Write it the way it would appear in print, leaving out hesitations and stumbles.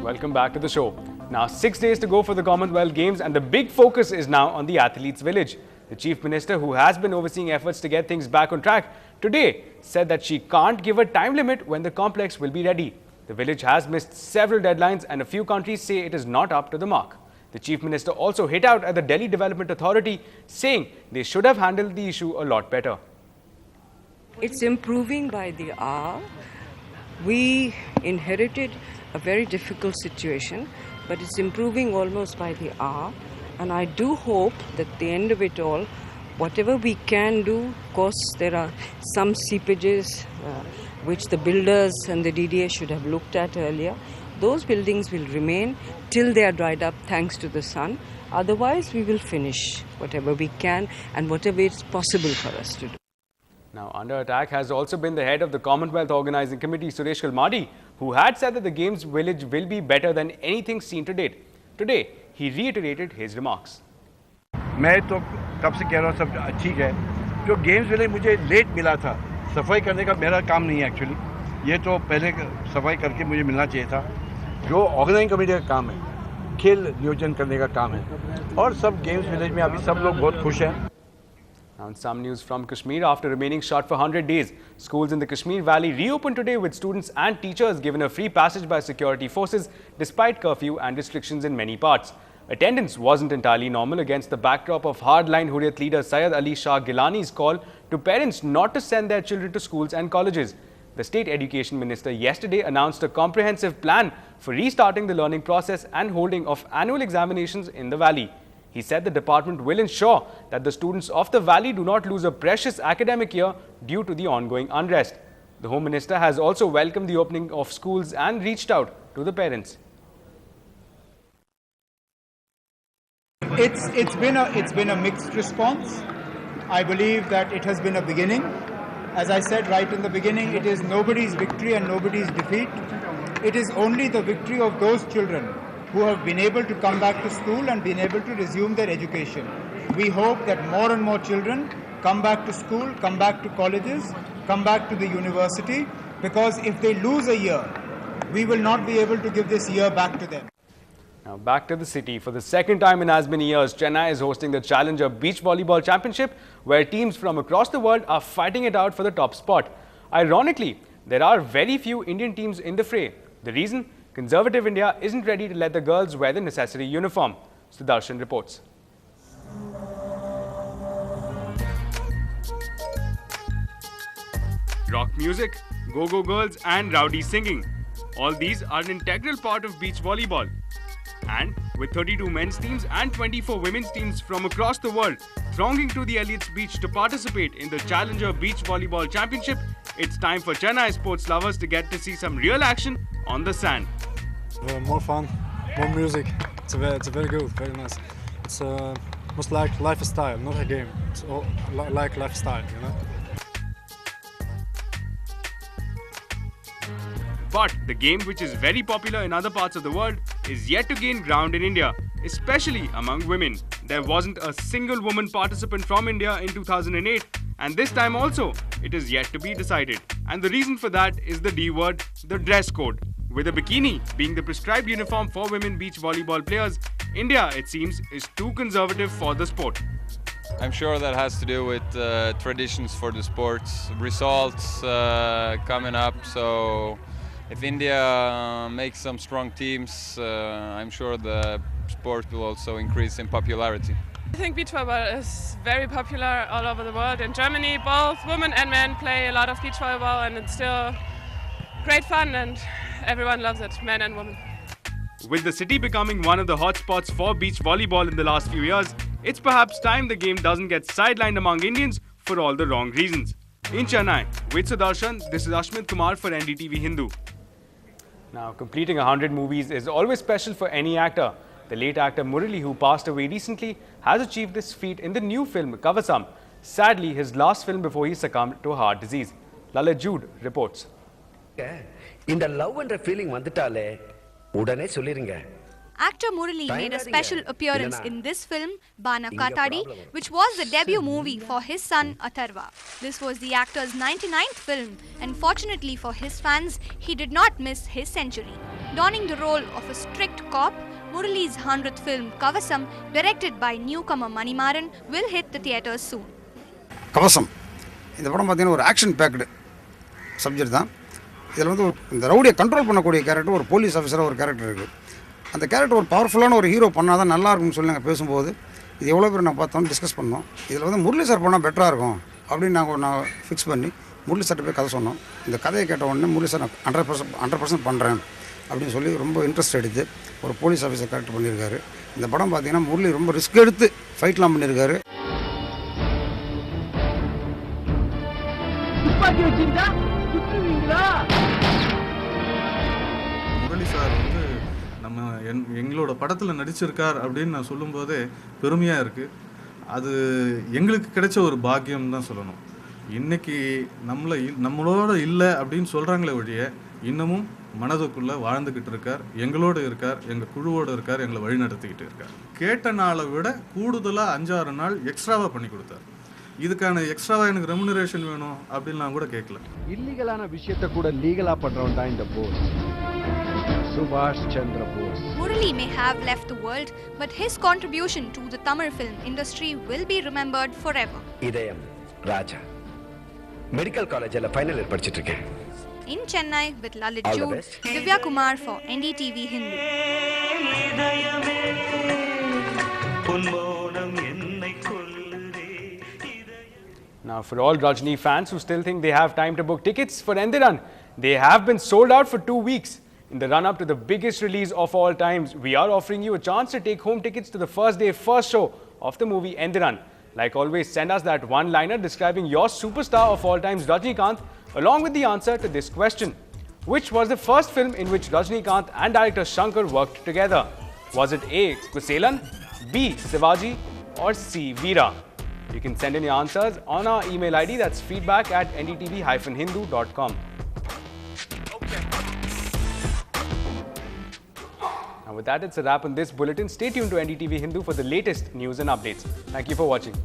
Welcome back to the show. Now 6 days to go for the Commonwealth Games and the big focus is now on the athletes' village. The Chief Minister, who has been overseeing efforts to get things back on track, today said that she can't give a time limit when the complex will be ready. The village has missed several deadlines and a few countries say it is not up to the mark. The Chief Minister also hit out at the Delhi Development Authority, saying they should have handled the issue a lot better. It's improving by the hour. We inherited a very difficult situation, but it's improving almost by the hour. And I do hope that at the end of it all, whatever we can do, of course, there are some seepages which the builders and the DDA should have looked at earlier. Those buildings will remain till they are dried up thanks to the sun. Otherwise, we will finish whatever we can and whatever is possible for us to do. Now, under attack has also been the head of the Commonwealth Organising Committee, Suresh Kalmadi, who had said that the Games village will be better than anything seen to date. Today, he reiterated his remarks. मैं तो कब से कह रहा हूँ सब ठीक है. जो गेम्स विलेज मुझे लेट मिला था, सफाई करने का मेरा काम नहीं है एक्चुअली. ये तो पहले सफाई करके मुझे मिलना चाहिए था. जो ऑर्गेनाइजिंग कमेटी का काम है, खेल नियोजन करने का काम है. और सब गेम्स विलेज में अभी सब लोग बहुत खुश हैं. Now, some news from Kashmir. After remaining shut for 100 days, schools in the Kashmir Valley reopened today with students and teachers given a free passage by security forces despite curfew and restrictions in many parts. Attendance wasn't entirely normal against the backdrop of hardline Hurriyat leader Syed Ali Shah Gilani's call to parents not to send their children to schools and colleges. The State Education Minister yesterday announced a comprehensive plan for restarting the learning process and holding of annual examinations in the valley. He said the department will ensure that the students of the valley do not lose a precious academic year due to the ongoing unrest. The Home Minister has also welcomed the opening of schools and reached out to the parents. It's been a mixed response. I believe that it has been a beginning. As I said right in the beginning, it is nobody's victory and nobody's defeat. It is only the victory of those children who have been able to come back to school and been able to resume their education. We hope that more and more children come back to school, come back to colleges, come back to the university, because if they lose a year, we will not be able to give this year back to them. Now back to the city. For the second time in as many years, Chennai is hosting the Challenger Beach Volleyball Championship, where teams from across the world are fighting it out for the top spot. Ironically, there are very few Indian teams in the fray. The reason? Conservative India isn't ready to let the girls wear the necessary uniform. Sudarshan reports. Rock music, go-go girls and rowdy singing. All these are an integral part of beach volleyball. And with 32 men's teams and 24 women's teams from across the world thronging to the Elliott's Beach to participate in the Challenger Beach Volleyball Championship, it's time for Chennai sports lovers to get to see some real action on the sand. More fun, more music. It's very good, very nice. It's most like lifestyle, not a game. It's all like lifestyle, you know. But the game, which is very popular in other parts of the world, is yet to gain ground in India, especially among women. There wasn't a single woman participant from India in 2008, and this time also, it is yet to be decided. And the reason for that is the D word, the dress code. With a bikini being the prescribed uniform for women beach volleyball players, India, it seems, is too conservative for the sport. I'm sure that has to do with traditions for the sports, results coming up. So if India makes some strong teams, I'm sure the sport will also increase in popularity. I think beach volleyball is very popular all over the world. In Germany, both women and men play a lot of beach volleyball, and it's still great fun, and everyone loves it, men and women. With the city becoming one of the hotspots for beach volleyball in the last few years, it's perhaps time the game doesn't get sidelined among Indians for all the wrong reasons. In Chennai, with Sudarshan, this is Ashmit Kumar for NDTV Hindu. Now, completing 100 movies is always special for any actor. The late actor Murali, who passed away recently, has achieved this feat in the new film Kavasam. Sadly, his last film before he succumbed to a heart disease. Lalit Jude reports. இந்த love என்ற feeling வந்துட்டாலே உடனே சொல்லிருங்க Actor Murali made a special appearance in this film, Bana Katadi, which was the debut movie for his son Atharva. This was the actor's 99th film, and fortunately for his fans, he did not miss his century. Donning the role of a strict cop, Murali's 100th film, Kavasam, directed by newcomer Manimaran, will hit the theatres soon. கவசம் இந்த படம் பார்த்தீங்கன்னா ஒரு action packed subject தான். இதில் வந்து இந்த ரவுடியை control பண்ணக்கூடிய கேரக்டர், ஒரு போலீஸ் ஆஃபீஸராக ஒரு கேரக்டர் இருக்குது. அந்த கேரக்டர் ஒரு பவர்ஃபுல்லான ஒரு ஹீரோ பண்ணால் தான் நல்லா இருக்கும்னு சொல்லி நாங்கள் பேசும்போது இது எவ்வளோ பேர் நான் பார்த்தோம் டிஸ்கஸ் பண்ணோம். இதில் வந்து முரளி சார் பண்ணால் பெட்டராக இருக்கும் அப்படின்னு நான் ஃபிக்ஸ் பண்ணி முரளி சார்ட்ட போய் கதை சொன்னோம். இந்த கதையை கேட்ட உடனே முரளி சார் நான் 100% பண்ணுறேன் அப்படின்னு சொல்லி ரொம்ப இன்ட்ரெஸ்ட் எடுத்து ஒரு போலீஸ் ஆஃபீஸர் கேரக்டர் பண்ணியிருக்காரு. இந்த படம் பார்த்தீங்கன்னா முரளி ரொம்ப ரிஸ்க் எடுத்து ஃபைட்லாம் பண்ணியிருக்காரு. முரளி சார் வந்து நம்ம எங்களோட படத்தில் நடிச்சிருக்கார் அப்படின்னு நான் சொல்லும்போதே பெருமையாக இருக்குது. அது எங்களுக்கு கிடைச்ச ஒரு பாக்கியம் தான் சொல்லணும். இன்றைக்கி நம்மளோட இல்லை அப்படின்னு சொல்கிறாங்களே ஒழிய இன்னமும் மனதுக்குள்ளே வாழ்ந்துக்கிட்டு இருக்கார், எங்களோடு இருக்கார், எங்கள் குழுவோடு இருக்கார், எங்களை வழி நடத்திக்கிட்டு இருக்கார். கேட்ட நாளை விட கூடுதலாக 5-6 நாள் எக்ஸ்ட்ராவாக பண்ணி கொடுத்தார். இதுக்கான எக்ஸ்ட்ராவாக எனக்கு ரெமுனரேஷன் வேணும் அப்படின்னு நான் கூட கேட்கல. இல்லீகலான விஷயத்தை கூட லீகலாக பண்ணுறவன் தான் இந்த போஸ், சுபாஷ் Chandra Bose. Murali may have left the world, but his contribution to the Tamil film industry will be remembered forever. இதயம் ராஜா மெடிக்கல் காலேஜில் ஃபைனல் இயர் படிச்சிட்டு இருக்கேன். In Chennai with Lalit Jude, Divya Kumar for NDTV Hindu. Now, for all Rajni fans who still think they have time to book tickets for Endiran, they have been sold out for 2 weeks. In the run-up to the biggest release of all times, we are offering you a chance to take home tickets to the first day, first show of the movie Endiran. Like always, send us that one-liner describing your superstar of all times, Rajnikant, along with the answer to this question. Which was the first film in which Rajnikant and director Shankar worked together? Was it A. Kuselan, B. Shivaji, or C. Veera? You can send in your answers on our email ID, that's feedback@ndtv-hindu.com. Now with that, it's a wrap on this bulletin. Stay tuned to NDTV Hindu for the latest news and updates. Thank you for watching.